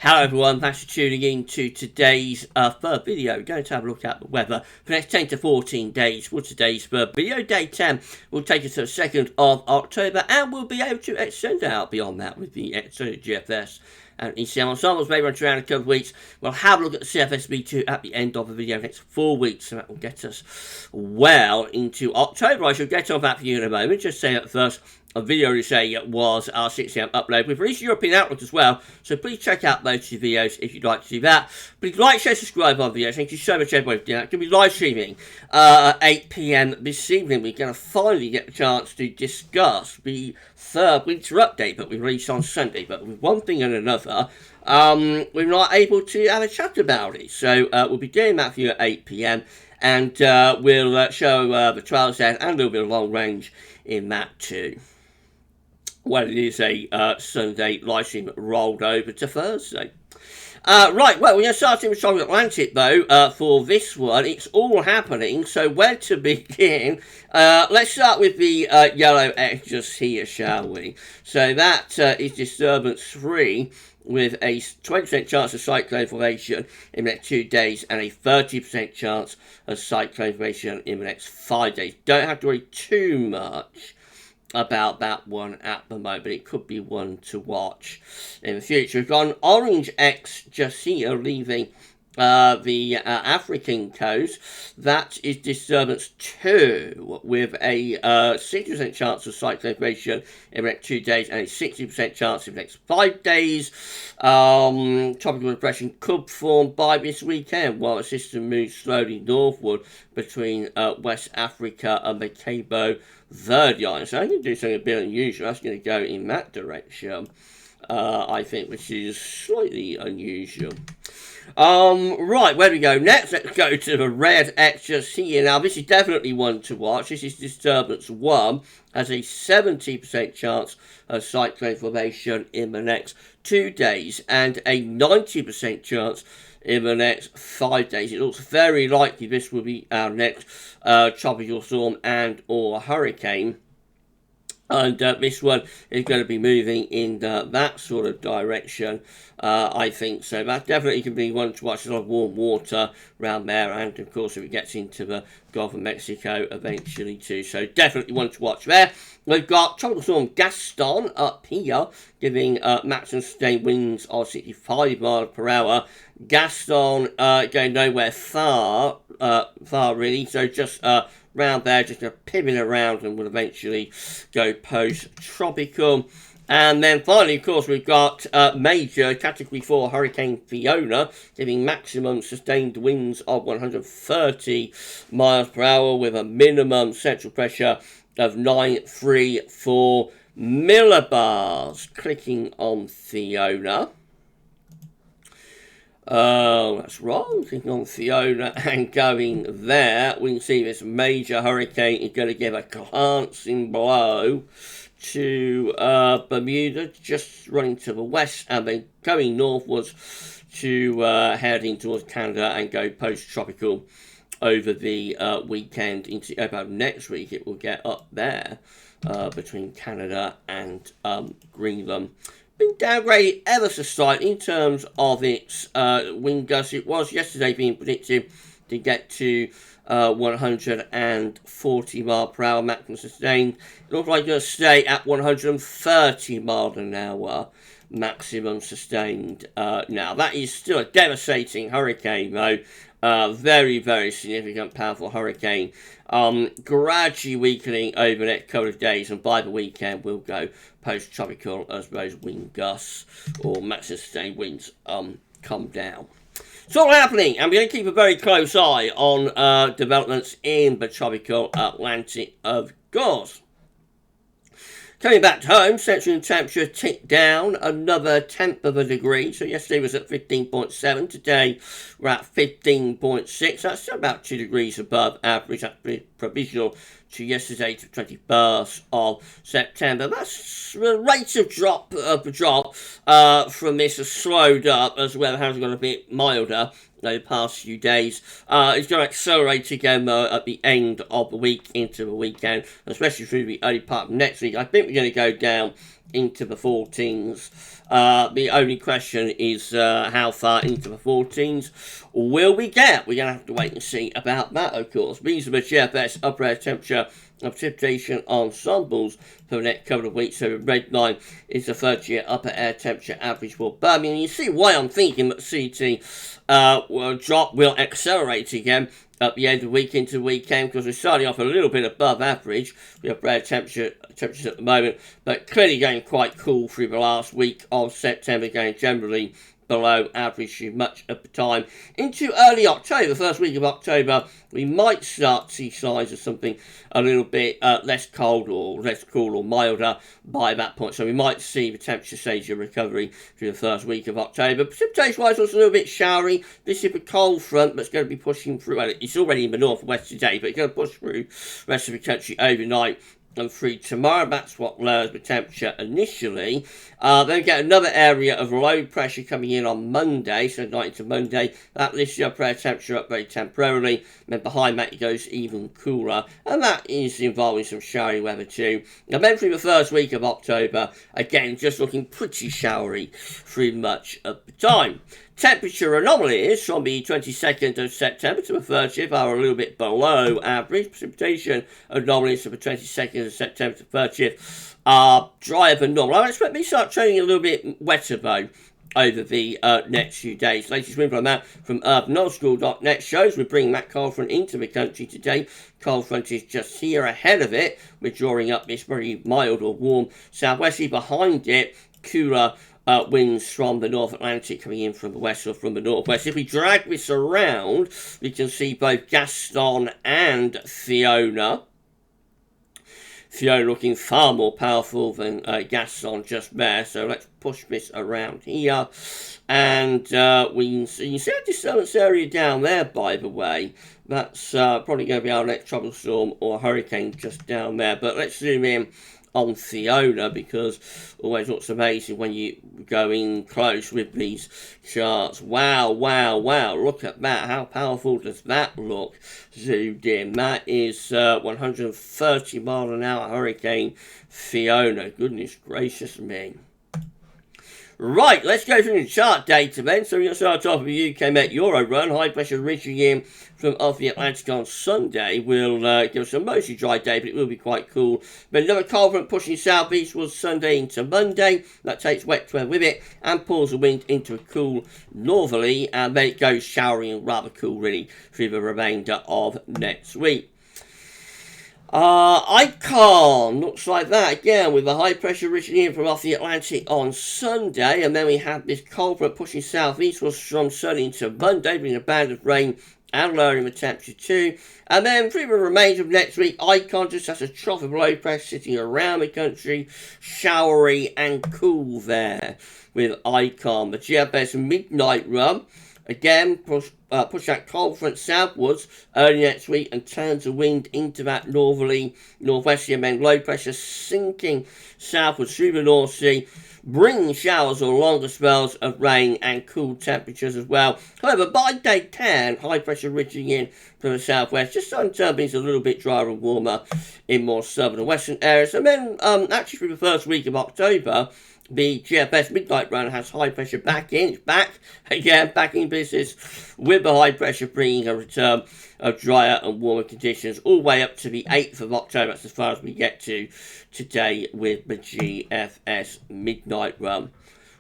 Hello everyone, thanks for tuning in to today's third video. We're going to have a look at the weather for the next 10 to 14 days. For today's third video, day 10 will take us to the 2nd of October, and we'll be able to extend out beyond that with the extended GFS and ECM ensembles. Maybe run around a couple of weeks. We'll have a look at the CFSV2 at the end of the video next 4 weeks, so that will get us well into October. I shall get on that for you in a moment. Just say at first, a video to say was our 6 AM upload. We've released European Outlook as well, so please check out those two videos if you'd like to do that. Please like, share, subscribe on videos. Thank you so much everybody for doing that. Going to be live streaming at 8 PM this evening. We're going to finally get the chance to discuss the third winter update that we released on Sunday, but with one thing and another, we're not able to have a chat about it. So we'll be doing that for you at 8 PM, and we'll show the trials then and a little bit of long range in that too. Well, it is a Sunday live stream rolled over to Thursday. Right, well, we're going to start in with Tropical Atlantic, though, for this one. It's all happening, so where to begin? Let's start with the yellow edges here, shall we? So that is disturbance 3, with a 20% chance of cyclone formation in the next 2 days and a 30% chance of cyclone formation in the next 5 days. Don't have to worry too much about that one at the moment, but it could be one to watch in the future. We've got an orange X just here leaving the African coast. That is disturbance 2, with a 60% chance of cyclone formation in the next 2 days and a 60% chance in the next 5 days. Tropical depression could form by this weekend while the system moves slowly northward between West Africa and the Cabo Verde Islands. So I'm going to do something a bit unusual. That's going to go in that direction, I think, which is slightly unusual. Right, where do we go next? Let's go to the red X just here. Now, this is definitely one to watch. This is disturbance 1, has a 70% chance of cyclone formation in the next 2 days and a 90% chance in the next 5 days. It looks very likely this will be our next tropical storm and or hurricane. And this one is going to be moving in that sort of direction, I think. So that definitely can be one to watch. There's a lot of warm water around there, and of course if it gets into the Gulf of Mexico eventually too. So definitely one to watch there. We've got Tropical Storm Gaston up here, giving maximum sustained winds of 65 miles per hour. Gaston going nowhere far really, so just round there, just pivoting around, and will eventually go post-tropical. And then finally, of course, we've got major Category 4 Hurricane Fiona, giving maximum sustained winds of 130 miles per hour with a minimum central pressure of 934 millibars. Clicking on Fiona. Oh, that's wrong. Clicking on Fiona and going there, we can see this major hurricane is going to give a glancing blow to Bermuda, just running to the west, and then going northwards to heading towards Canada and go post-tropical over the weekend into about next week. It will get up there between Canada and Greenland. Been downgraded ever so slightly in terms of its wind gusts. It was yesterday being predicted to get to 140 mile per hour maximum sustained. It looks like it's going to stay at 130 miles an hour maximum sustained now. That is still a devastating hurricane though. Very, very significant, powerful hurricane. Gradually weakening over the next couple of days, and by the weekend we'll go post-tropical as those wind gusts or maximum sustained winds come down. It's all happening, and we're going to keep a very close eye on developments in the tropical Atlantic, of course. Coming back to home, central temperature ticked down another 1/10 of a degree. So yesterday was at 15.7. Today we're at 15.6. That's still about 2 degrees above average. That's provisional to yesterday, to 21st of September. That's the rate of drop from this has slowed up as well. Has got a bit milder the past few days. It's going to accelerate again though at the end of the week into the weekend, especially through the early part of next week. I think we're going to go down into the 14s The only question is how far into the 14s will we get? We're going to have to wait and see about that, of course. These are the GFS upper air temperature and precipitation ensembles for the next couple of weeks. So the red line is the 30-year upper air temperature average for Birmingham. You see why I'm thinking that CT drop will accelerate again at the end of the week into the weekend, because we're starting off a little bit above average. We have air temperatures at the moment, but clearly going quite cool through the last week of September, going generally below average through much of the time. Into early October, first week of October, we might start to see signs of something a little bit less cold or less cool or milder by that point. So we might see the temperature stage of recovery through the first week of October. Precipitation-wise, also a little bit showery. This is a cold front that's going to be pushing through. Well, it's already in the northwest today, but it's going to push through the rest of the country overnight and through tomorrow. That's what lowers the temperature initially. Then we get another area of low pressure coming in on Monday, so night into Monday. That lifts the upper air temperature up very temporarily. And then behind that it goes even cooler, and that is involving some showery weather too. And then through the first week of October, again just looking pretty showery through much of the time. Temperature anomalies from the 22nd of September to the 30th are a little bit below average. Precipitation anomalies from the 22nd of September to 30th are drier than normal. I expect me to start turning a little bit wetter though over the next few days. Latest wind from that from urbanoschool.net shows we're bringing that cold front into the country today. Cold front is just here ahead of it. We're drawing up this very mild or warm southwesterly. Behind it, cooler winds from the North Atlantic coming in from the west or from the northwest. If we drag this around, we can see both Gaston and Fiona. Fiona looking far more powerful than Gaston just there. So let's push this around here. And you can see a disturbance area down there, by the way. That's probably going to be our next troublestorm or hurricane just down there. But let's zoom in on Fiona, because always looks amazing when you go in close with these charts. Wow, wow, wow, look at that. How powerful does that look zoomed in? That is 130 mile an hour hurricane Fiona. Goodness gracious me. Right, let's go through the chart data then. So we're going to start off with the UK Met Euro run. High pressure reaching in from off the Atlantic on Sunday will give us a mostly dry day, but it will be quite cool. But another cold front pushing southeast was Sunday into Monday. That takes wet weather with it and pulls the wind into a cool northerly, and then it goes showery and rather cool really through the remainder of next week. Icon looks like that again, with the high pressure reaching in from off the Atlantic on Sunday, and then we have this cold front pushing southeastwards from Sunday into Monday, bringing a band of rain and lowering the temperature too. And then through the remainder of next week, Icon just has a trough of low pressure sitting around the country, showery and cool there with Icon. The GFS midnight run again push that cold front southwards early next week and turns the wind into that northerly, northwesterly, and then low pressure sinking southwards through the North Sea, bringing showers or longer spells of rain and cool temperatures as well. However, by day 10, high pressure reaching in from the southwest, just starting to turn things a little bit drier and warmer in more southern and western areas. And then actually through the first week of October, the GFS midnight run has high pressure back in. It's back again, back in business with the high pressure bringing a return of drier and warmer conditions all the way up to the 8th of October. That's as far as we get to today with the GFS midnight run.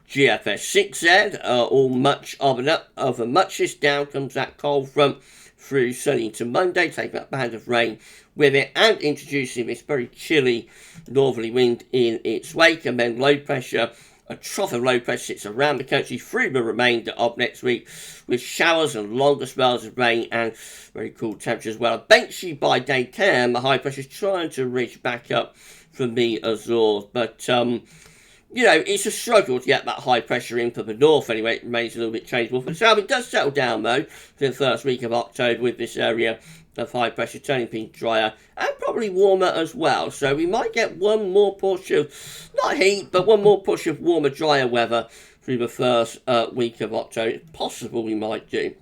GFS 6Z, all much of a muchness. Down comes that cold front through Sunday to Monday, taking that band of rain with it and introducing this very chilly northerly wind in its wake. And then low pressure, a trough of low pressure sits around the country through the remainder of next week with showers and longer spells of rain and very cool temperatures as well. Eventually by day 10, the high pressure is trying to reach back up from the Azores, but you know, it's a struggle to get that high pressure in for the north anyway. It remains a little bit changeable. For the south, it does settle down though for the first week of October with this area of high pressure turning things drier and probably warmer as well. So we might get one more push of, not heat, but one more push of warmer, drier weather through the first week of October. It's possible we might do.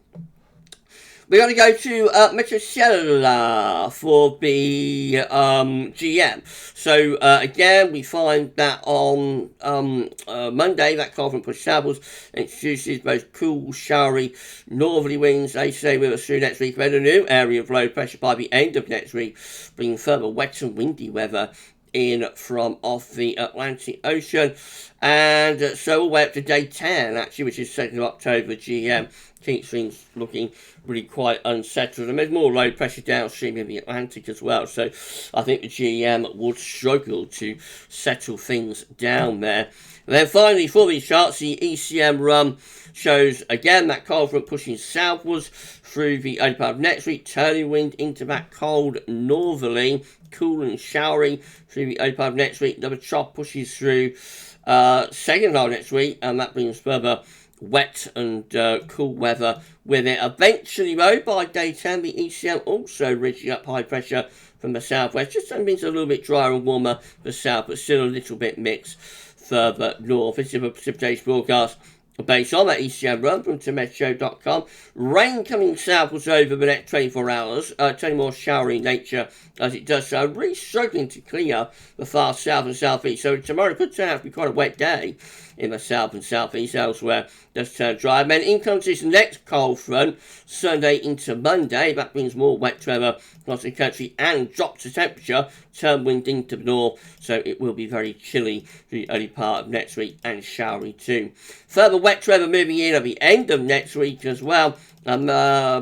We're going to go to Metrocellular for the GM. So again, we find that on Monday, that cold front push southwards introduces both cool, showery, northerly winds. They say with us through next week. We had a new area of low pressure by the end of next week, bringing further wet and windy weather in from off the Atlantic Ocean. And so all the way up to day 10, actually, which is 2nd of October, GM keeps things looking really quite unsettled. And there's more low pressure downstream in the Atlantic as well. So I think the GM would struggle to settle things down there. And then finally, for these charts, the ECM run shows again that cold front pushing southwards through the early part of next week, turning wind into that cold northerly, cool and showery through the early part of next week. Another chop pushes through second half next week, and that brings further wet and cool weather with it. Eventually, though, by day 10, the ECM also reaching up high pressure from the southwest. Just means a little bit drier and warmer for the south, but still a little bit mixed further north. This is a precipitation forecast based on that ECM run from meteo.com. Rain coming southwards over the next 24 hours, turning more showery in nature as it does so. Really struggling to clear the far south and southeast. So tomorrow could turn out to be quite a wet day in the south and southeast. Elsewhere does turn dry. And then in comes this next cold front Sunday into Monday. That brings more wet weather across the country and drops the temperature. Turn wind into the north, so it will be very chilly for the early part of next week and showery too. Further wet weather moving in at the end of next week as well. But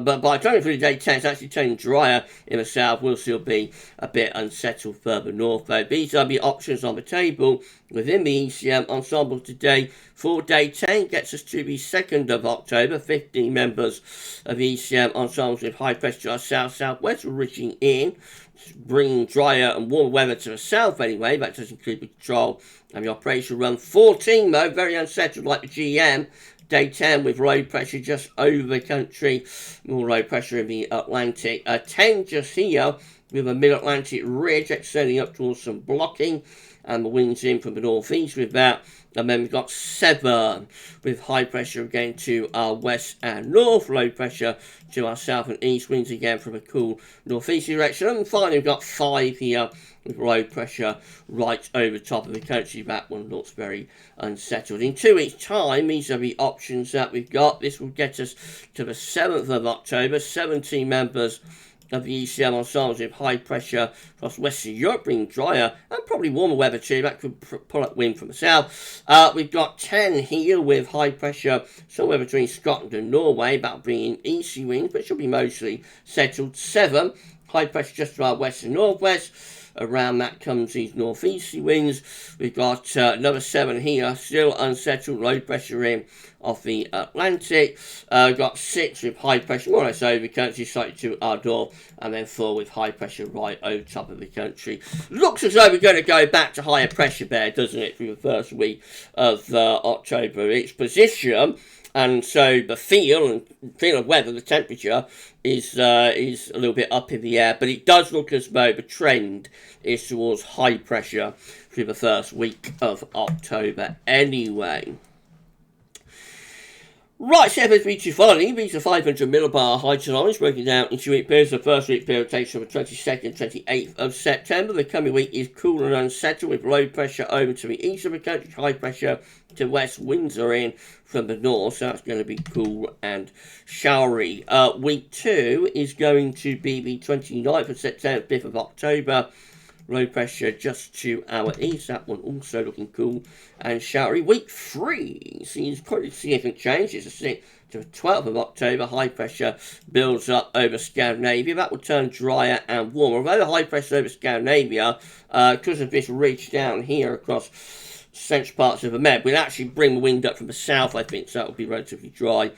by the time through the day 10, it's actually turning drier in the south. Will still be a bit unsettled further north, though. These are the options on the table within the ECM ensemble today. For day 10 gets us to the 2nd of October. 15 members of the ECM ensembles with high pressure to our south-southwest reaching in, bringing drier and warmer weather to the south anyway. That does include the control and the operation run. 14, though, very unsettled like the GM. Day 10 with low pressure just over the country, more low pressure in the Atlantic. 10 just here with a mid-Atlantic ridge extending up towards some blocking, and the winds in from the northeast with that. And then we've got 7 with high pressure again to our west and north, low pressure to our south and east, winds again from a cool northeast direction. And finally we've got 5 here with low pressure right over top of the country. That one looks very unsettled. In 2 weeks' time, these are the options that we've got. This will get us to the 7th of October. 17 members of the ECM ensembles with high pressure across Western Europe, bringing drier and probably warmer weather too. That could pull up wind from the south. We've got 10 here with high pressure somewhere between Scotland and Norway. That'll bring in easy winds, but should be mostly settled. 7, high pressure just to our west and northwest. Around that comes these northeasterly winds. We've got another 7 here, still unsettled, low pressure in off the Atlantic. Got 6 with high pressure, more or less over the country, slightly to our north, and then 4 with high pressure right over top of the country. Looks as though we're going to go back to higher pressure there, doesn't it, for the first week of October. Its position, and so the feel of weather, the temperature is a little bit up in the air, but it does look as though the trend is towards high pressure through the first week of October anyway. Right, CFSB2 following, these are 500 millibar high tsunamis broken down into week periods. The first week period takes from the 22nd, 28th of September. The coming week is cool and unsettled with low pressure over to the east of the country, high pressure to west, winds are in from the north, so that's going to be cool and showery. Week 2 is going to be the 29th of September, 5th of October. Low pressure just to our east. That one also looking cool and showery. Week 3 sees quite a significant change. It's to the 12th of October. High pressure builds up over Scandinavia. That will turn drier and warmer. Although the high pressure over Scandinavia, because of this ridge down here across central parts of the Med, will actually bring the wind up from the south, I think. So that will be relatively dry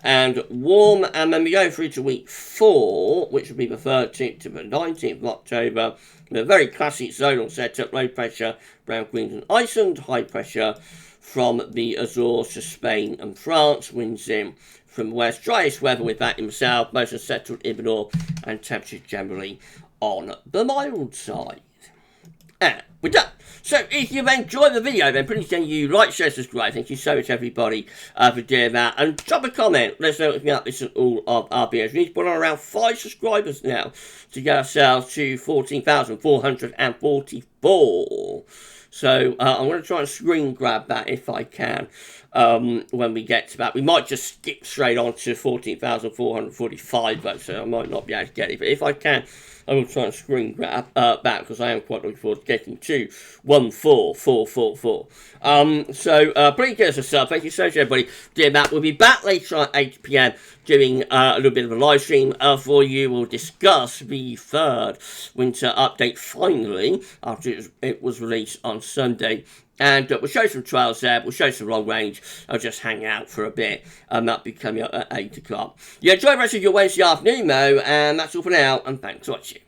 and warm. And then we go through to week 4, which will be the 13th to the 19th of October. A very classic zonal setup, low pressure around Greece and Iceland, high pressure from the Azores to Spain and France, winds in from the west, driest weather with that in the south, most unsettled in the north, and temperatures generally on the mild side. And we're done. So if you've enjoyed the video, then please can you like, share, subscribe. Thank you so much, everybody, for doing that. And drop a comment. Let us know if you like this and all of our videos. We need to put on around 5 subscribers now to get ourselves to 14,444. So I'm going to try and screen grab that if I can when we get to that. We might just skip straight on to 14,445 though, so I might not be able to get it. But if I can, I will try and screen grab that because I am quite looking forward to getting to 14444. So please give us a sub. Thank you so much, everybody, for doing that. We'll be back later at 8 PM doing a little bit of a live stream for you. We'll discuss the third winter update finally after it was released on Sunday. And we'll show some trials there, we'll show some long range, I'll just hang out for a bit, and that'll be coming up at 8 o'clock. You enjoy the rest of your Wednesday afternoon, though, and that's all for now, and thanks for watching.